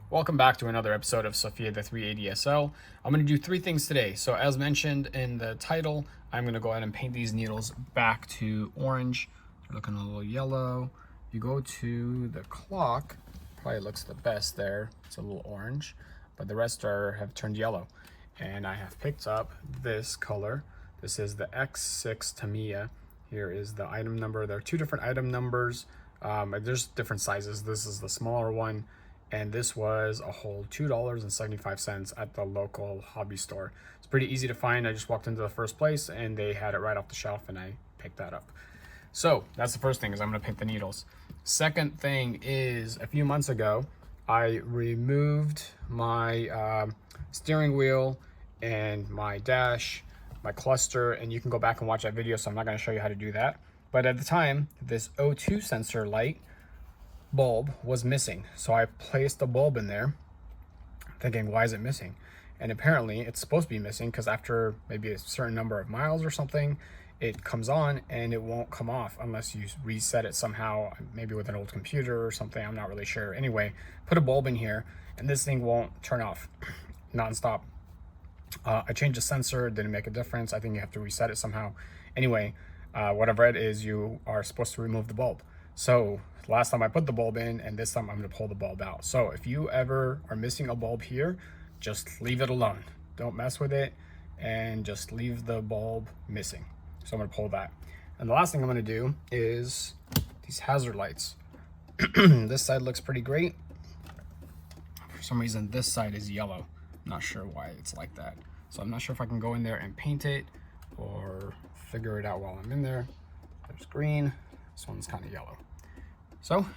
Welcome back to another episode of Sophia the 380 SL. I'm going to do three things today. So as mentioned in the title, I'm going to go ahead and paint these needles back to orange. They're looking a little yellow. You go to the clock, probably looks the best there. It's a little orange, but the rest have turned yellow. And I have picked up this color. This is the X6 Tamiya. Here is the item number. There are two different item numbers. There's different sizes. This is the smaller one, and this was a whole $2.75 at the local hobby store. It's pretty easy to find. I just walked into the first place and they had it right off the shelf and I picked that up. So that's the first thing, is I'm gonna paint the needles. Second thing is, a few months ago, I removed my steering wheel and my dash, my cluster, and you can go back and watch that video, so I'm not gonna show you how to do that. But at the time, this O2 sensor light bulb was missing. So I placed the bulb in there thinking, why is it missing? And apparently it's supposed to be missing because after maybe a certain number of miles or something, it comes on and it won't come off unless you reset it somehow, maybe with an old computer or something. I'm not really sure. Anyway, put a bulb in here and this thing won't turn off nonstop. I changed the sensor, didn't make a difference. I think you have to reset it somehow. Anyway, what I've read is you are supposed to remove the bulb. So last time I put the bulb in, and this time I'm gonna pull the bulb out. So if you ever are missing a bulb here, just leave it alone. Don't mess with it and just leave the bulb missing. So I'm gonna pull that. And the last thing I'm gonna do is these hazard lights. This side looks pretty great. For some reason, this side is yellow. I'm not sure why it's like that. So I'm not sure if I can go in there and paint it or figure it out while I'm in there. There's green. This one's kind of yellow. So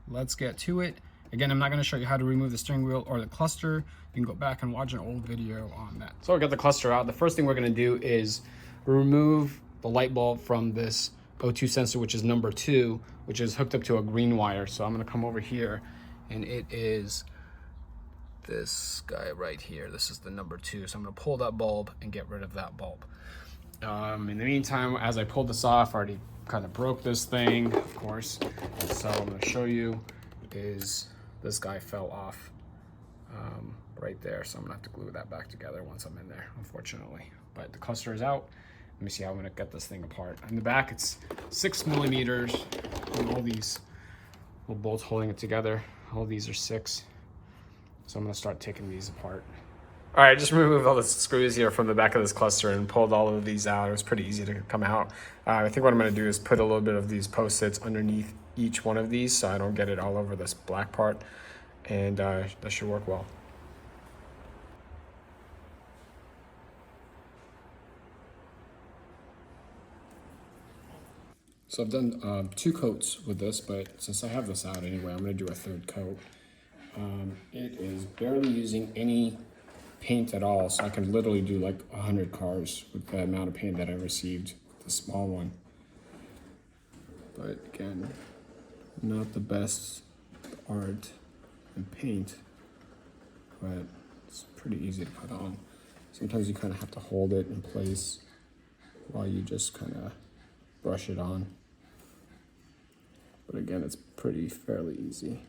let's get to it. Again, I'm not going to show you how to remove the steering wheel or the cluster. You can go back and watch an old video on that. So I got the cluster out. The first thing we're going to do is remove the light bulb from this O2 sensor, which is number 2, which is hooked up to a green wire. So I'm going to come over here, and it is this guy right here. This is the number 2. So I'm going to pull that bulb and get rid of that bulb. In the meantime, as I pulled this off, I already kind of broke this thing, of course. So I'm going to show you is this guy fell off right there. So I'm going to have to glue that back together once I'm in there, unfortunately. But the cluster is out. Let me see how I'm going to get this thing apart. In the back, it's 6 millimeters, and all these little bolts holding it together. All these are 6. So I'm going to start taking these apart. All right, just removed all the screws here from the back of this cluster and pulled all of these out. It was pretty easy to come out. I think what I'm going to do is put a little bit of these Post-its underneath each one of these so I don't get it all over this black part, and that should work well. So I've done 2 coats with this, but since I have this out anyway, I'm going to do a 3rd coat. It is barely using any paint at all, so I can literally do like 100 cars with the amount of paint that I received, the small one. But again, not the best art and paint, but it's pretty easy to put on. Sometimes you kind of have to hold it in place while you just kind of brush it on. But again, it's fairly easy.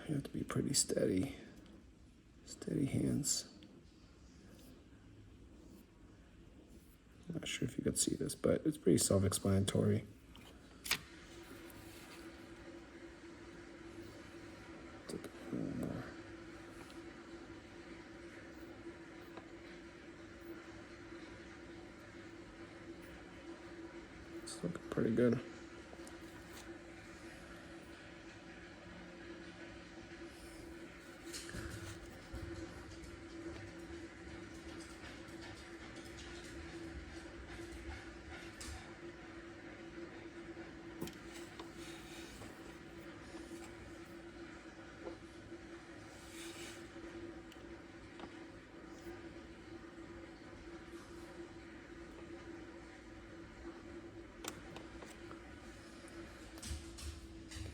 You have to be pretty steady hands. I'm not sure if you could see this, but it's pretty self-explanatory. It's looking pretty good.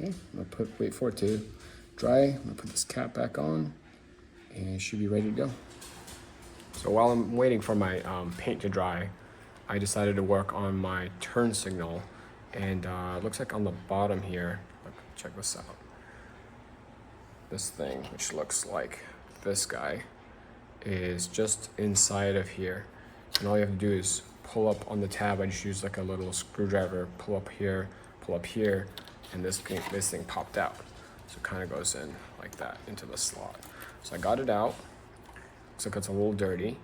Okay, I'm gonna wait for it to dry. I'm gonna put this cap back on and it should be ready to go. So while I'm waiting for my paint to dry, I decided to work on my turn signal, and it looks like on the bottom here, look, check this out. This thing, which looks like this guy, is just inside of here. And all you have to do is pull up on the tab. I just use like a little screwdriver, pull up here, and this thing popped out. So it kind of goes in like that into the slot. So I got it out. Looks like it's a little dirty,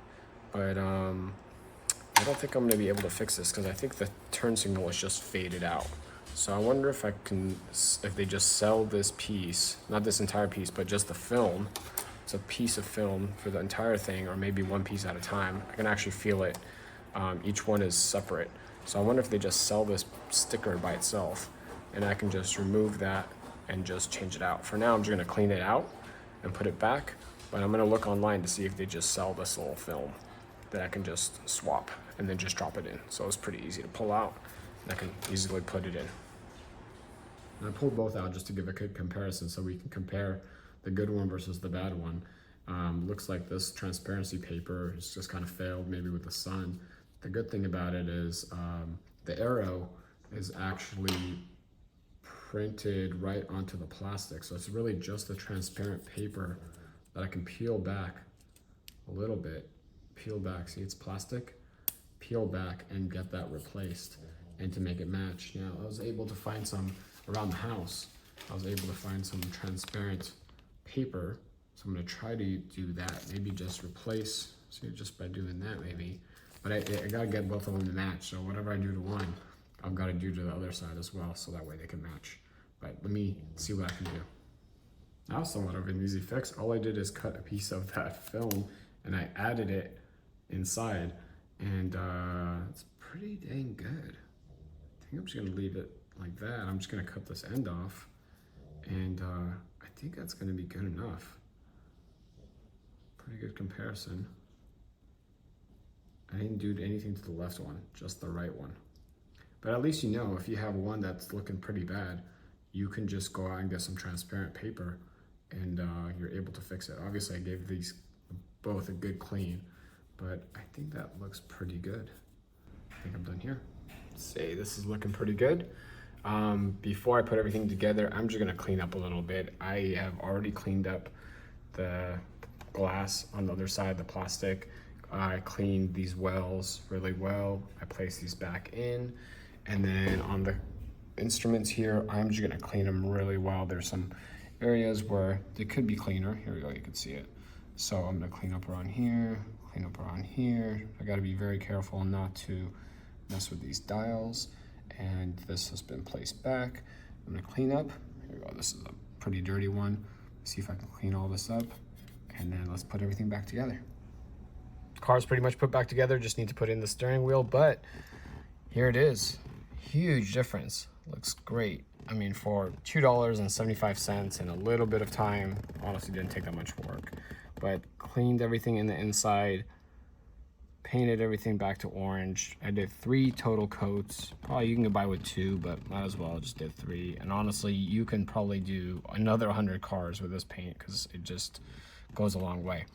but I don't think I'm gonna be able to fix this because I think the turn signal is just faded out. So I wonder if if they just sell this piece, not this entire piece, but just the film. It's a piece of film for the entire thing, or maybe one piece at a time. I can actually feel it. Each one is separate. So I wonder if they just sell this sticker by itself, and I can just remove that and just change it out. For now, I'm just gonna clean it out and put it back, but I'm gonna look online to see if they just sell this little film that I can just swap and then just drop it in. So it's pretty easy to pull out, and I can easily put it in. And I pulled both out just to give a good comparison so we can compare the good one versus the bad one. Looks like this transparency paper has just kind of failed, maybe with the sun. The good thing about it is the arrow is actually printed right onto the plastic. So it's really just the transparent paper that I can peel back a little bit. Peel back, see it's plastic? Peel back and get that replaced and to make it match. Now I was able to find some around the house. I was able to find some transparent paper. So I'm gonna try to do that. Maybe just replace, see just by doing that maybe. But I gotta get both of them to match. So whatever I do to one, I've gotta do to the other side as well. So that way they can match. But let me see what I can do. Now somewhat of an easy fix. All I did is cut a piece of that film and I added it inside, and it's pretty dang good. I think I'm just gonna leave it like that. I'm just gonna cut this end off, and I think that's gonna be good enough. Pretty good comparison. I didn't do anything to the left one, just the right one. But at least you know, if you have one that's looking pretty bad, you can just go out and get some transparent paper, and you're able to fix it. Obviously I gave these both a good clean, but I think that looks pretty good. I think I'm done here. Say this is looking pretty good. Before I put everything together, I'm just gonna clean up a little bit. I have already cleaned up the glass on the other side, the plastic. I cleaned these wells really well. I placed these back in, and then on the instruments here, I'm just gonna clean them really well. There's some areas where they could be cleaner. Here we go, you can see it. So I'm gonna clean up around here, clean up around here. I gotta be very careful not to mess with these dials. And this has been placed back. I'm gonna clean up. Here we go, this is a pretty dirty one. See if I can clean all this up. And then let's put everything back together. Car's pretty much put back together, just need to put in the steering wheel, but here it is. Huge difference, looks great. I mean, for $2.75 and a little bit of time, honestly didn't take that much work, but cleaned everything in the inside, painted everything back to orange. I did 3 total coats. Probably you can get by with 2, but might as well just did 3. And honestly, you can probably do another 100 cars with this paint because it just goes a long way.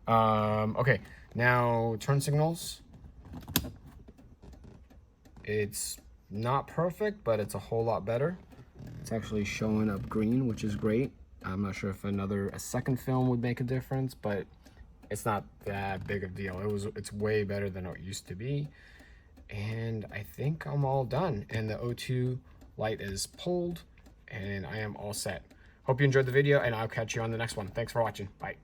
Okay, now turn signals. It's not perfect, but it's a whole lot better. It's actually showing up green, which is great. I'm not sure if a second film would make a difference, but it's not that big of a deal. It's way better than it used to be. And I think I'm all done. And the O2 light is pulled, and I am all set. Hope you enjoyed the video, and I'll catch you on the next one. Thanks for watching. Bye.